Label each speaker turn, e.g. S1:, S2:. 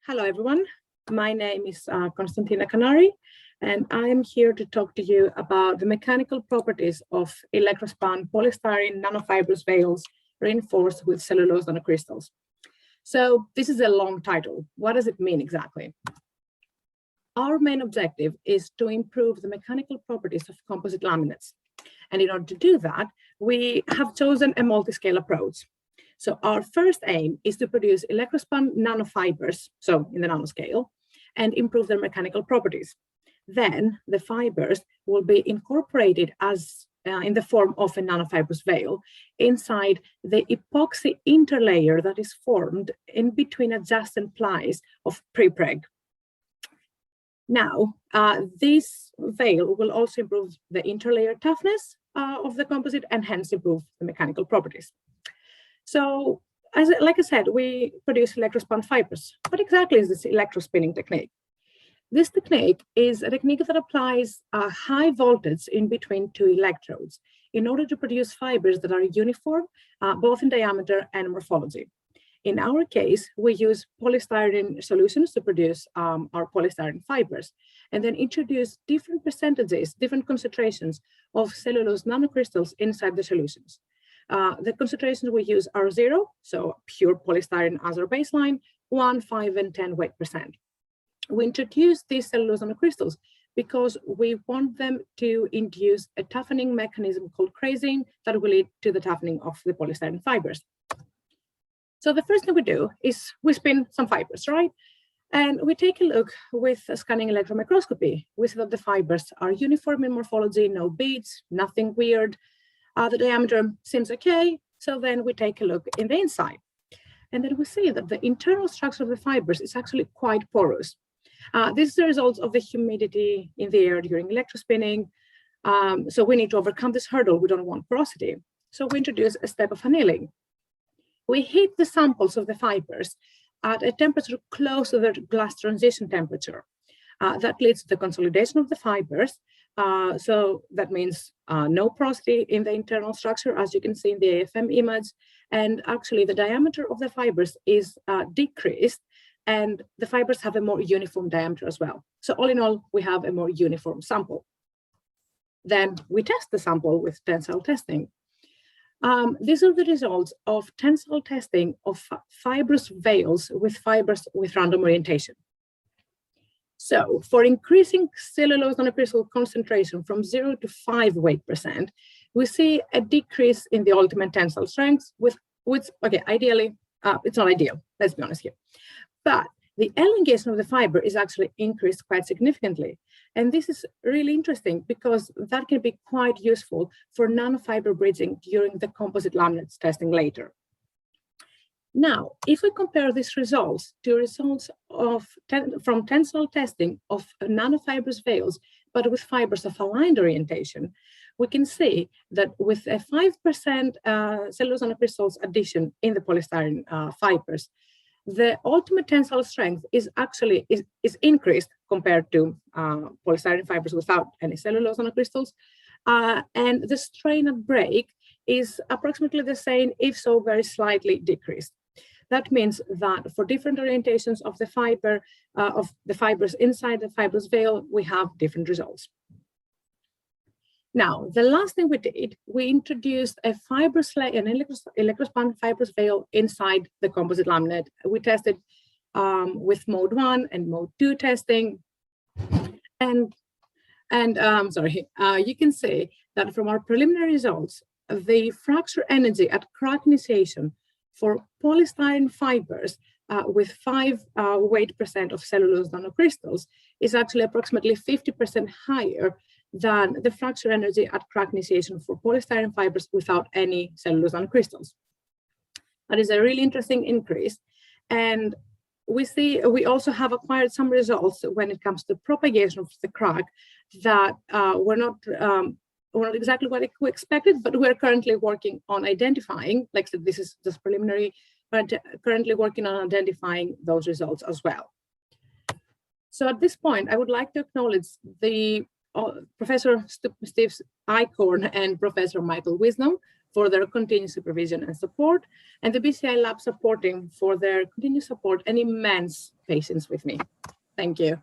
S1: Hello, everyone. My name is Konstantina Kanari, and I am here to talk to you about the mechanical properties of Electrospun polystyrene nanofibrous veils reinforced with cellulose nanocrystals. So this is a long title. What does it mean exactly? Our main objective is to improve the mechanical properties of composite laminates. And in order to do that, we have chosen a multi-scale approach. So our first aim is to produce electrospun nanofibers, so in the nanoscale, and improve their mechanical properties. Then the fibers will be incorporated as in the form of a nanofibrous veil inside the epoxy interlayer that is formed in between adjacent plies of prepreg. Now, this veil will also improve the interlayer toughness of the composite and hence improve the mechanical properties. So, like I said, we produce electrospun fibers. What exactly is this electrospinning technique? This technique is a technique that applies a high voltage in between two electrodes in order to produce fibers that are uniform, both in diameter and morphology. In our case, we use polystyrene solutions to produce our polystyrene fibers, and then introduce different percentages, different concentrations of cellulose nanocrystals inside the solutions. The concentrations we use are 0, so pure polystyrene as our baseline, 1, 5, and 10 weight percent. We introduce these cellulose nanocrystals because we want them to induce a toughening mechanism called crazing that will lead to the toughening of the polystyrene fibers. So the first thing we do is we spin some fibers, right? And we take a look with a scanning electron microscopy. We see that the fibers are uniform in morphology, no beads, nothing weird. The diameter seems okay. So then we take a look in the inside. And then we see that the internal structure of the fibers is actually quite porous. This is the result of the humidity in the air during electrospinning. So we need to overcome this hurdle. We don't want porosity. So we introduce a step of annealing. We heat the samples of the fibers at a temperature close to the glass transition temperature. That leads to the consolidation of the fibers. So that means no porosity in the internal structure, as you can see in the AFM image. And actually, the diameter of the fibers is decreased, and the fibers have a more uniform diameter as well. So all in all, we have a more uniform sample. Then we test the sample with tensile testing. These are the results of tensile testing of fibrous veils with fibers with random orientation. So for increasing cellulose nanocrystal concentration from 0 to 5 weight percent, we see a decrease in the ultimate tensile strength with okay, ideally, it's not ideal, let's be honest here. But the elongation of the fiber is actually increased quite significantly. And this is really interesting because that can be quite useful for nanofiber bridging during the composite laminates testing later. Now, if we compare these results to results from tensile testing of nanofibrous veils, but with fibers of aligned orientation, we can see that with a 5% cellulose nanocrystals addition in the polystyrene fibers, the ultimate tensile strength is actually increased compared to polystyrene fibers without any cellulose nanocrystals, and the strain at break is approximately the same, if so very slightly decreased. That means that for different orientations of the fibers inside the fibrous veil, we have different results. Now, the last thing we did, we introduced a an electrospun fibrous veil inside the composite laminate. We tested with mode 1 and mode 2 testing. And you can see that from our preliminary results, the fracture energy at crack initiation for polystyrene fibers with 5 weight percent of cellulose nanocrystals is actually approximately 50% higher than the fracture energy at crack initiation for polystyrene fibers without any cellulose nanocrystals. That is a really interesting increase. And we also have acquired some results when it comes to propagation of the crack that were not exactly what we expected, but we're currently working on identifying, like I said, this is just preliminary, but currently working on identifying those results as well. So at this point, I would like to acknowledge the Professor Steve Eichhorn and Professor Michael Wisdom for their continued supervision and support, and the BCI lab supporting for their continued support and immense patience with me. Thank you.